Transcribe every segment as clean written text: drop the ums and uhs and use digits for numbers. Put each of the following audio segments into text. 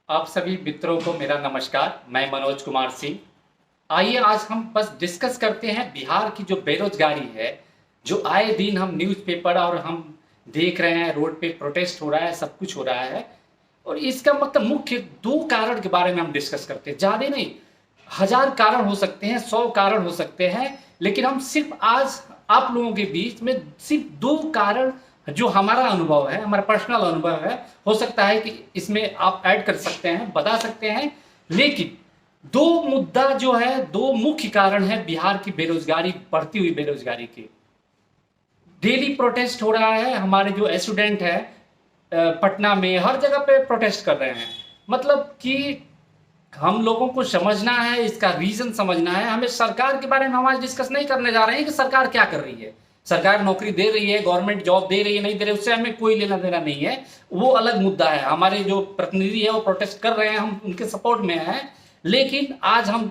आप सभी मित्रों को मेरा नमस्कार। मैं मनोज कुमार सिंह। आइए आज हम बस डिस्कस करते हैं बिहार की जो बेरोजगारी है, जो आए दिन हम न्यूज़पेपर और हम देख रहे हैं, रोड पे प्रोटेस्ट हो रहा है, सब कुछ हो रहा है। और इसका मतलब मुख्य दो कारण के बारे में हम डिस्कस करते हैं, ज़्यादा नहीं। हजार कारण हो सकते हैं, 100 कारण हो सकते हैं, लेकिन हम सिर्फ आज आप लोगों के बीच में सिर्फ दो कारण जो हमारा अनुभव है, हमारा पर्सनल अनुभव है, हो सकता है कि इसमें आप ऐड कर सकते हैं, बता सकते हैं। लेकिन दो मुद्दा जो है, दो मुख्य कारण है बिहार की बेरोजगारी, बढ़ती हुई बेरोजगारी की। डेली प्रोटेस्ट हो रहा है, हमारे जो स्टूडेंट है पटना में हर जगह पे प्रोटेस्ट कर रहे हैं। मतलब कि हम लोगों को समझना है, इसका रीजन समझना है। हमें सरकार के बारे में हम आज डिस्कस नहीं करने जा रहे हैं कि सरकार क्या कर रही है। सरकार नौकरी दे रही है, गवर्नमेंट जॉब दे रही है, नहीं दे रही है, उससे हमें कोई लेना देना नहीं है, वो अलग मुद्दा है। हमारे जो प्रतिनिधि है वो प्रोटेस्ट कर रहे हैं, हम उनके सपोर्ट में हैं। लेकिन आज हम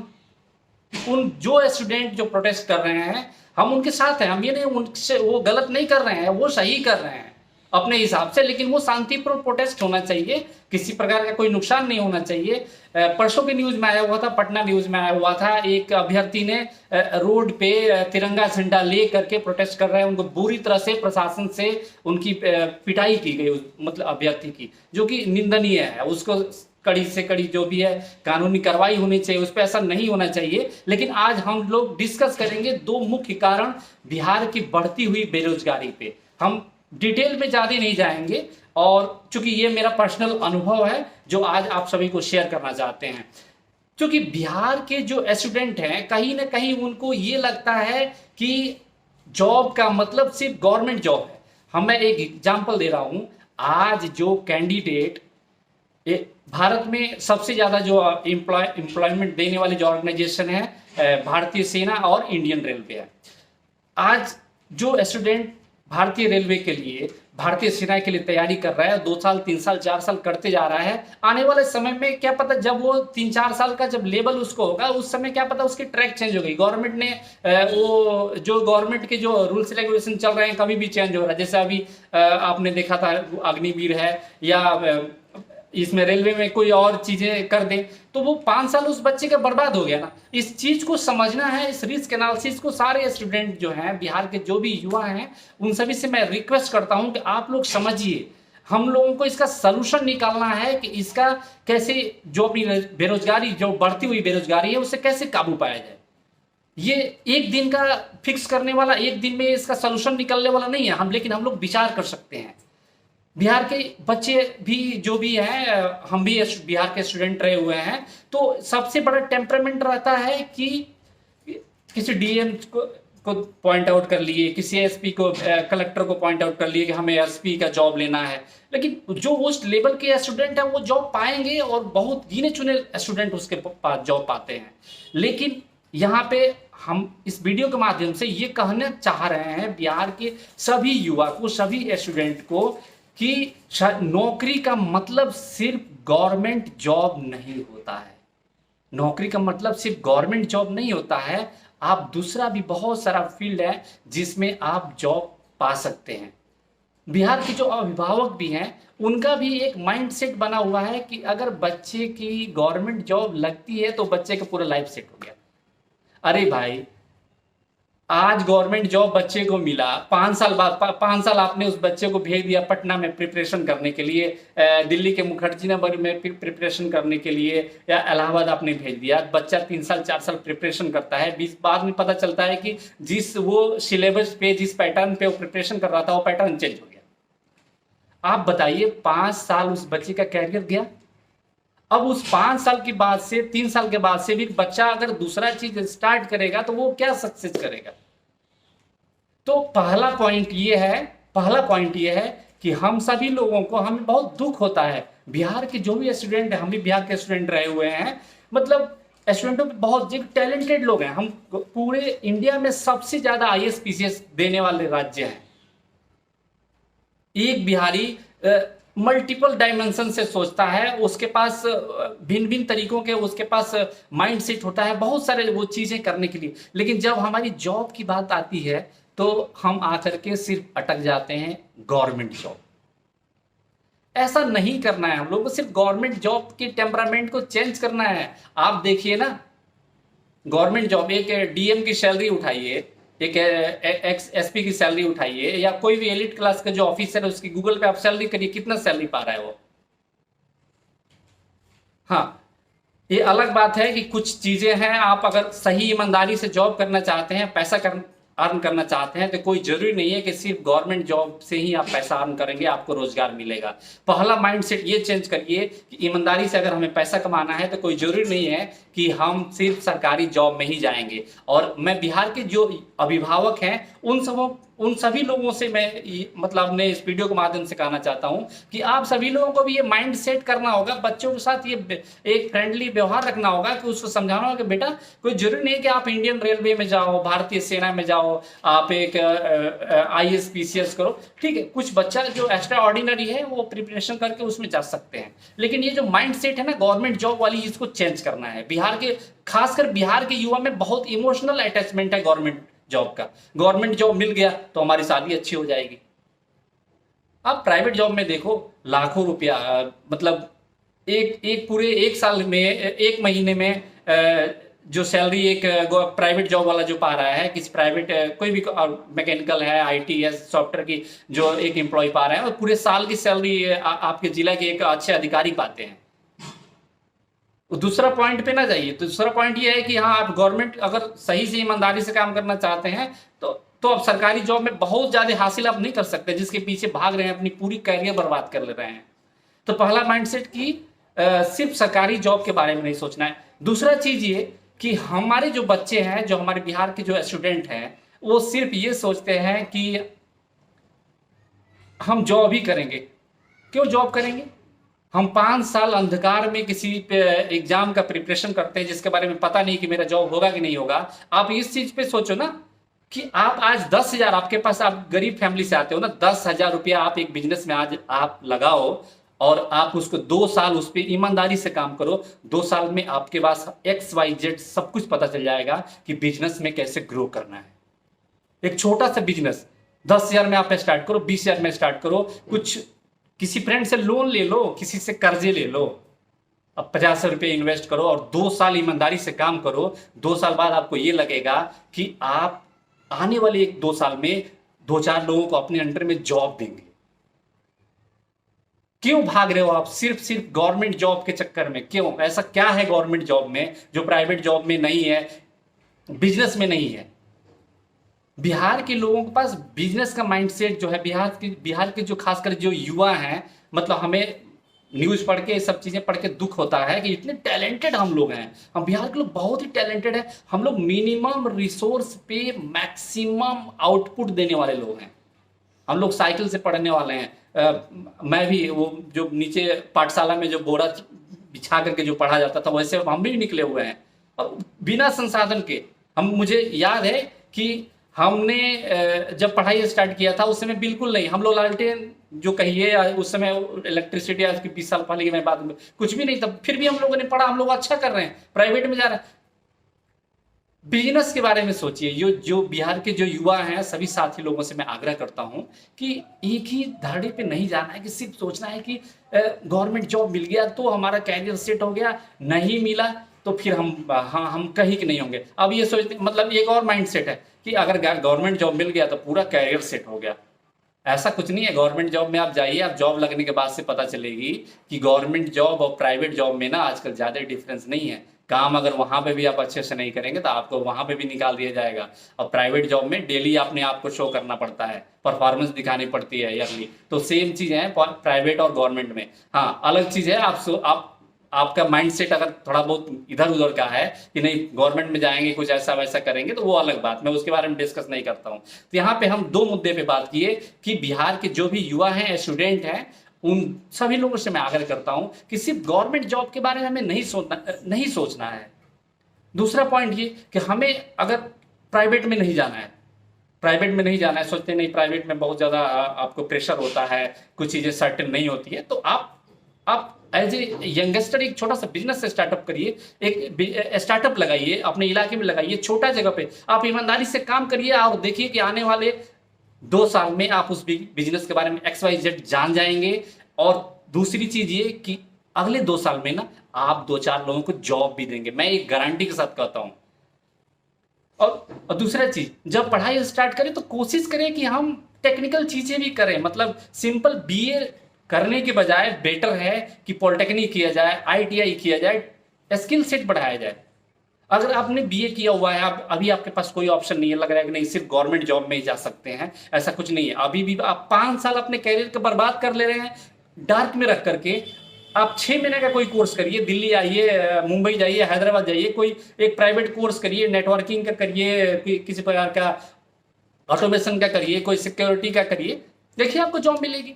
उन जो स्टूडेंट जो प्रोटेस्ट कर रहे हैं, हम उनके साथ हैं। हम ये नहीं उनसे वो गलत नहीं कर रहे हैं, वो सही कर रहे हैं अपने हिसाब से, लेकिन वो शांतिपूर्ण प्रोटेस्ट होना चाहिए, किसी प्रकार का कोई नुकसान नहीं होना चाहिए। परसों की न्यूज में आया हुआ था, पटना न्यूज में आया हुआ था, एक अभ्यर्थी ने रोड पे तिरंगा झंडा ले करके प्रोटेस्ट कर रहे हैं। उनको बुरी तरह से प्रशासन से उनकी पिटाई की गई, मतलब अभ्यर्थी की, जो कि निंदनीय है। उसको कड़ी से कड़ी जो भी है कानूनी कार्रवाई होनी चाहिए, उस पर ऐसा नहीं होना चाहिए। लेकिन आज हम लोग डिस्कस करेंगे दो मुख्य कारण बिहार की बढ़ती हुई बेरोजगारी पे। हम डिटेल में ज़्यादा नहीं जाएंगे, और चूंकि ये मेरा पर्सनल अनुभव है जो आज आप सभी को शेयर करना चाहते हैं। क्योंकि बिहार के जो स्टूडेंट हैं, कहीं ना कहीं उनको ये लगता है कि जॉब का मतलब सिर्फ गवर्नमेंट जॉब है। हम मैं एक एग्जांपल दे रहा हूं। आज जो कैंडिडेट भारत में सबसे ज़्यादा जो एम्प्लॉयमेंट देने वाली जो ऑर्गेनाइजेशन है, भारतीय सेना और इंडियन रेलवे है। आज जो स्टूडेंट भारतीय रेलवे के लिए, भारतीय सेना के लिए तैयारी कर रहा है, 2 साल 3 साल 4 साल करते जा रहा है, आने वाले समय में क्या पता, जब वो 3-4 साल का जब लेवल उसको होगा, उस समय क्या पता उसकी ट्रैक चेंज हो गई। गवर्नमेंट ने वो जो गवर्नमेंट के जो रूल्स रेगुलेशन चल रहे हैं कभी भी चेंज हो रहा है। जैसे अभी आपने देखा था अग्निवीर है, या इसमें रेलवे में कोई और चीजें कर दें, तो वो 5 साल उस बच्चे का बर्बाद हो गया ना। इस चीज को समझना है, इस रिस्क एनालिसिस को सारे स्टूडेंट जो हैं, बिहार के जो भी युवा हैं, उन सभी से मैं रिक्वेस्ट करता हूं कि आप लोग समझिए। हम लोगों को इसका सलूशन निकालना है कि इसका कैसे, जो अपनी बेरोजगारी, जो बढ़ती हुई बेरोजगारी है, उससे कैसे काबू पाया जाए। ये एक दिन का फिक्स करने वाला, एक दिन में इसका सलूशन निकलने वाला नहीं है हम, लेकिन हम लोग विचार कर सकते हैं। बिहार के बच्चे भी जो भी हैं, हम भी बिहार के स्टूडेंट रहे हुए हैं, तो सबसे बड़ा टेम्परामेंट रहता है कि किसी डीएम को पॉइंट आउट कर लिए, किसी एसपी को, कलेक्टर को पॉइंट आउट कर लिए कि हमें एसपी का जॉब लेना है। लेकिन जो उस लेवल के स्टूडेंट हैं वो जॉब पाएंगे, और बहुत गिने चुने स्टूडेंट उसके पास जॉब पाते हैं। लेकिन यहाँ पे हम इस वीडियो के माध्यम से ये कहना चाह रहे हैं बिहार के सभी युवा को, सभी स्टूडेंट को, कि नौकरी का मतलब सिर्फ गवर्नमेंट जॉब नहीं होता है। नौकरी का मतलब सिर्फ गवर्नमेंट जॉब नहीं होता है। आप दूसरा भी बहुत सारा फील्ड है जिसमें आप जॉब पा सकते हैं। बिहार के जो अभिभावक भी हैं, उनका भी एक माइंडसेट बना हुआ है कि अगर बच्चे की गवर्नमेंट जॉब लगती है तो बच्चे का पूरा लाइफ सेट हो गया। अरे भाई, आज गवर्नमेंट जॉब बच्चे को मिला, 5 साल बाद, 5 साल आपने उस बच्चे को भेज दिया पटना में प्रिपरेशन करने के लिए, दिल्ली के मुखर्जी नगर में प्रिपरेशन करने के लिए, या इलाहाबाद आपने भेज दिया। बच्चा 3 साल 4 साल प्रिपरेशन करता है, 20 बाद में पता चलता है कि जिस वो सिलेबस पे, जिस पैटर्न पे वो प्रिपरेशन कर रहा था, वो पैटर्न चेंज हो गया। आप बताइए, 5 साल उस बच्चे का कैरियर गया। अब उस 5 साल के बाद से, 3 साल के बाद से भी बच्चा अगर दूसरा चीज स्टार्ट करेगा तो वो क्या सक्सेस करेगा। तो पहला पॉइंट ये है कि हम सभी लोगों को, हमें बहुत दुख होता है। बिहार के जो भी स्टूडेंट है, हम भी बिहार के स्टूडेंट रहे हुए हैं, मतलब स्टूडेंटों में बहुत टैलेंटेड लोग हैं। हम पूरे इंडिया में सबसे ज्यादा आईएएस पीसीएस देने वाले राज्य हैं। एक बिहारी मल्टीपल डायमेंशन से सोचता है, उसके पास भिन्न भिन्न तरीकों के उसके पास माइंड सेट होता है, बहुत सारे वो चीजें करने के लिए। लेकिन जब हमारी जॉब की बात आती है तो हम आकर के सिर्फ अटक जाते हैं गवर्नमेंट जॉब। ऐसा नहीं करना है। हम लोग को सिर्फ गवर्नमेंट जॉब के टेम्परामेंट को चेंज करना है। आप देखिए ना, गवर्नमेंट जॉब, एक डीएम की सैलरी उठाइए, एक एक्स एसपी की सैलरी उठाइए, या कोई भी एलिट क्लास का जो ऑफिसर है उसकी गूगल पे आप सैलरी करिए, कितना सैलरी पा रहा है वो। हाँ, ये अलग बात है कि कुछ चीजें हैं, आप अगर सही ईमानदारी से जॉब करना चाहते हैं, पैसा अर्न करना चाहते हैं, तो कोई जरूरी नहीं है कि सिर्फ गवर्नमेंट जॉब से ही आप पैसा अर्न करेंगे, आपको रोजगार मिलेगा। पहला माइंडसेट ये चेंज करिए कि ईमानदारी से अगर हमें पैसा कमाना है तो कोई जरूरी नहीं है कि हम सिर्फ सरकारी जॉब में ही जाएंगे। और मैं बिहार के जो अभिभावक हैं उन सभी लोगों से मैं मतलब अपने इस वीडियो के माध्यम से कहना चाहता हूं कि आप सभी लोगों को भी ये माइंड सेट करना होगा, बच्चों के साथ ये एक फ्रेंडली व्यवहार रखना होगा कि उसको समझाना होगा कि बेटा कोई जरूरी नहीं है कि आप इंडियन रेलवे में जाओ, भारतीय सेना में जाओ, आप एक IAS PCS करो। ठीक है, कुछ बच्चा जो एक्स्ट्रा ऑर्डिनरी है वो प्रिपरेशन करके उसमें जा सकते हैं, लेकिन ये जो माइंड सेट है ना गवर्नमेंट जॉब वाली, इसको चेंज करना है। खासकर बिहार के युवा में बहुत इमोशनल अटैचमेंट है गवर्नमेंट जॉब का। गवर्नमेंट जॉब मिल गया तो हमारी शादी अच्छी हो जाएगी। आप प्राइवेट जॉब में देखो, लाखों रुपया, मतलब एक पूरे एक साल में, एक महीने में जो सैलरी एक प्राइवेट जॉब वाला जो पा रहा है, किसी प्राइवेट कोई भी मैकेनिकल है, IT है, सॉफ्टवेयर की जो एक एम्प्लॉय पा रहे हैं, और पूरे साल की सैलरी आपके जिला के एक अच्छे अधिकारी पाते हैं। दूसरा पॉइंट पे ना जाइए। दूसरा पॉइंट ये है कि हाँ, आप गवर्नमेंट अगर सही से ईमानदारी से काम करना चाहते हैं तो आप सरकारी जॉब में बहुत ज्यादा हासिल आप नहीं कर सकते, जिसके पीछे भाग रहे हैं, अपनी पूरी कैरियर बर्बाद कर ले रहे हैं। तो पहला माइंडसेट कि सिर्फ सरकारी जॉब के बारे में नहीं सोचना है। दूसरा चीज ये कि हमारे जो बच्चे हैं, जो हमारे बिहार के जो स्टूडेंट हैं, वो सिर्फ ये सोचते हैं कि हम जॉब ही करेंगे। क्यों जॉब करेंगे? हम 5 साल अंधकार में किसी एग्जाम का प्रिपरेशन करते हैं जिसके बारे में पता नहीं कि मेरा जॉब होगा कि नहीं होगा। आप इस चीज पे सोचो ना कि आप आज 10,000, आपके पास, आप गरीब फैमिली से आते हो ना, 10,000 रुपया आप एक बिजनेस में आज आप लगाओ और आप उसको 2 साल उस पर ईमानदारी से काम करो। 2 साल में आपके पास XYZ सब कुछ पता चल जाएगा कि बिजनेस में कैसे ग्रो करना है। एक छोटा सा बिजनेस 10,000 में आप स्टार्ट करो, 20,000 में स्टार्ट करो, कुछ किसी फ्रेंड से लोन ले लो, किसी से कर्जे ले लो, अब 50 रुपये इन्वेस्ट करो और 2 साल ईमानदारी से काम करो। 2 साल बाद आपको ये लगेगा कि आप आने वाले 1-2 साल में 2-4 लोगों को अपने अंडर में जॉब देंगे। क्यों भाग रहे हो आप सिर्फ गवर्नमेंट जॉब के चक्कर में? क्यों? ऐसा क्या है गवर्नमेंट जॉब में जो प्राइवेट जॉब में नहीं है, बिजनेस में नहीं है? बिहार के लोगों के पास बिजनेस का माइंडसेट जो है, बिहार के जो खासकर जो युवा हैं, मतलब हमें न्यूज पढ़ के, सब चीजें पढ़ के दुख होता है कि इतने टैलेंटेड हम लोग हैं। हम बिहार के लोग बहुत ही टैलेंटेड हैं। हम लोग मिनिमम रिसोर्स पे मैक्सिमम आउटपुट देने वाले लोग हैं। हम लोग साइकिल से पढ़ने वाले हैं। मैं भी वो जो नीचे पाठशाला में जो बोरा बिछा करके जो पढ़ा जाता था, वैसे हम भी निकले हुए हैं, और बिना संसाधन के। मुझे याद है कि हमने जब पढ़ाई स्टार्ट किया था उस समय बिल्कुल नहीं, हम लोग लालटेन जो कहिए, उस समय इलेक्ट्रिसिटी, आज की 20 साल पहले की मैं बात में कुछ भी नहीं था, फिर भी हम लोगों ने पढ़ा, हम लोग अच्छा कर रहे हैं, प्राइवेट में जा रहे हैं। बिजनेस के बारे में सोचिए। जो बिहार के जो युवा हैं, सभी साथी लोगों से मैं आग्रह करता हूं कि एक ही धड़े पे नहीं जाना है कि सिर्फ सोचना है कि गवर्नमेंट जॉब मिल गया तो हमारा कैरियर सेट हो गया, नहीं मिला तो फिर हम कहीं के नहीं होंगे। अब ये सोचते, मतलब एक और माइंडसेट है कि अगर गवर्नमेंट जॉब मिल गया तो पूरा कैरियर सेट हो गया। ऐसा कुछ नहीं है। गवर्नमेंट जॉब में आप जाइए, आप जॉब लगने के बाद से पता चलेगी कि गवर्नमेंट जॉब और प्राइवेट जॉब में ना आजकल ज्यादा डिफरेंस नहीं है। काम अगर वहां पे भी आप अच्छे से नहीं करेंगे तो आपको वहां पे भी निकाल दिया जाएगा। और प्राइवेट जॉब में डेली अपने आप को शो करना पड़ता है, परफॉर्मेंस दिखानी पड़ती है ईयरली। तो सेम चीज है प्राइवेट और गवर्नमेंट में। हाँ, अलग चीज है आपका माइंडसेट अगर थोड़ा बहुत इधर उधर का है कि नहीं गवर्नमेंट में जाएंगे, कुछ ऐसा वैसा करेंगे, तो वो अलग बात, मैं उसके बारे में डिस्कस नहीं करता हूं। तो यहाँ पे हम 2 मुद्दे पे बात किए कि बिहार के जो भी युवा हैं, स्टूडेंट हैं, उन सभी लोगों से मैं आग्रह करता हूं कि सिर्फ गवर्नमेंट जॉब के बारे में हमें नहीं सोचना है। दूसरा पॉइंट ये कि हमें अगर प्राइवेट में नहीं जाना है, सोचते नहीं प्राइवेट में बहुत ज्यादा आपको प्रेशर होता है, कुछ चीजें सर्टेन नहीं होती है, तो आप एज ए यंगस्टर एक छोटा सा बिजनेस स्टार्टअप करिए, एक स्टार्टअप लगाइए, अपने इलाके में लगाइए, छोटा जगह पे आप ईमानदारी से काम करिए और देखिए कि आने वाले 2 साल में आप उस बिजनेस के बारे में XYZ जान जाएंगे और दूसरी चीज ये कि अगले 2 साल में ना आप 2-4 लोगों को जॉब भी देंगे, मैं एक गारंटी के साथ कहता हूं। और दूसरा चीज, जब पढ़ाई स्टार्ट करें तो कोशिश करें कि हम टेक्निकल चीजें भी करें, मतलब सिंपल बीए करने के बजाय बेटर है कि पॉलिटेक्निक किया जाए, आईटीआई किया जाए, स्किल सेट बढ़ाया जाए। अगर आपने बीए किया हुआ है, आप अभी आपके पास कोई ऑप्शन नहीं है, लग रहा है कि नहीं सिर्फ गवर्नमेंट जॉब में ही जा सकते हैं, ऐसा कुछ नहीं है। अभी भी आप 5 साल अपने कैरियर को बर्बाद कर ले रहे हैं डार्क में रख करके। आप 6 महीने का कोई कोर्स करिए, दिल्ली आइए, मुंबई जाइए, हैदराबाद जाइए, कोई एक प्राइवेट कोर्स करिए, नेटवर्किंग का करिए, किसी प्रकार का ऑटोमेशन का करिए, कोई सिक्योरिटी का करिए, देखिए आपको जॉब मिलेगी।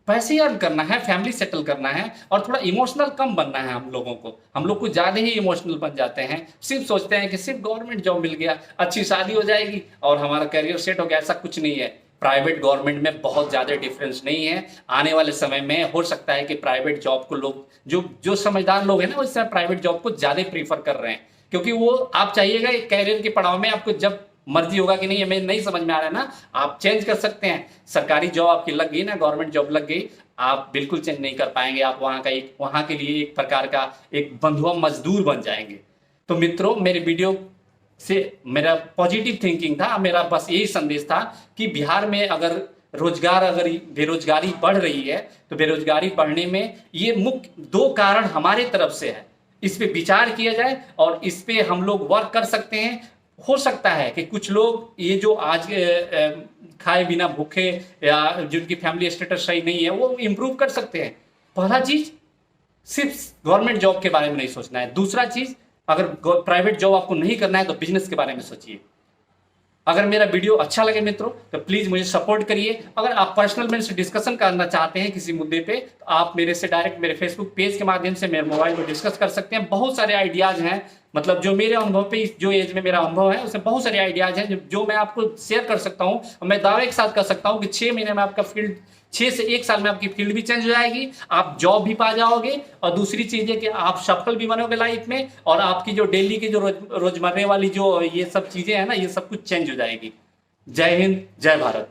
पैसे अर्न करना है, फैमिली सेटल करना है, और थोड़ा इमोशनल कम बनना है हम लोगों को। हम लोग कुछ ज़्यादा ही इमोशनल बन जाते हैं, सिर्फ सोचते हैं कि सिर्फ गवर्नमेंट जॉब मिल गया, अच्छी शादी हो जाएगी और हमारा करियर सेट हो गया। ऐसा कुछ नहीं है। प्राइवेट गवर्नमेंट में बहुत ज़्यादा डिफरेंस नहीं है। आने वाले समय में हो सकता है कि प्राइवेट जॉब को लोग, जो जो समझदार लोग हैं ना, वो इस समय प्राइवेट जॉब को ज़्यादा प्रीफर कर रहे हैं, क्योंकि वो आप चाहिएगा एक कैरियर के पड़ाव में आपको जब मर्जी होगा कि नहीं हमें नहीं समझ में आ रहा है ना, आप चेंज कर सकते हैं। सरकारी जॉब आपकी लग गई ना, गवर्नमेंट जॉब लग गई, आप बिल्कुल चेंज नहीं कर पाएंगे। आप वहां के लिए एक प्रकार का एक बंधुआ मजदूर बन जाएंगे। तो मित्रों, मेरे वीडियो से मेरा पॉजिटिव थिंकिंग था, मेरा बस यही संदेश था कि बिहार में अगर बेरोजगारी बढ़ रही है तो बेरोजगारी बढ़ने में ये मुख्य 2 कारण हमारे तरफ से है। इस पे विचार किया जाए और इस पे हम लोग वर्क कर सकते हैं। हो सकता है कि कुछ लोग ये जो आज खाए बिना भूखे या जिनकी फैमिली स्टेटस सही नहीं है वो इंप्रूव कर सकते हैं। पहला चीज, सिर्फ गवर्नमेंट जॉब के बारे में नहीं सोचना है। दूसरा चीज, अगर प्राइवेट जॉब आपको नहीं करना है तो बिजनेस के बारे में सोचिए। अगर मेरा वीडियो अच्छा लगे मित्रों तो प्लीज मुझे सपोर्ट करिए। अगर आप पर्सनल मेरे से डिस्कशन करना चाहते हैं किसी मुद्दे पे तो आप मेरे से डायरेक्ट मेरे फेसबुक पेज के माध्यम से मेरे मोबाइल पर डिस्कस कर सकते हैं। बहुत सारे आइडियाज हैं, मतलब जो मेरे अनुभव पे, जो एज में मेरा अनुभव है उसमें बहुत सारे आइडियाज हैं जो मैं आपको शेयर कर सकता हूं। और मैं दावे के साथ कर सकता हूं कि 6 महीने में आपका फील्ड, 6 से 1 साल में आपकी फील्ड भी चेंज हो जाएगी, आप जॉब भी पा जाओगे, और दूसरी चीज है कि आप सफल भी बनोगे लाइफ में, और आपकी जो डेली की जो रोजमर्रे वाली जो ये सब चीजें हैं ना, ये सब कुछ चेंज हो जाएगी। जय हिंद, जय भारत।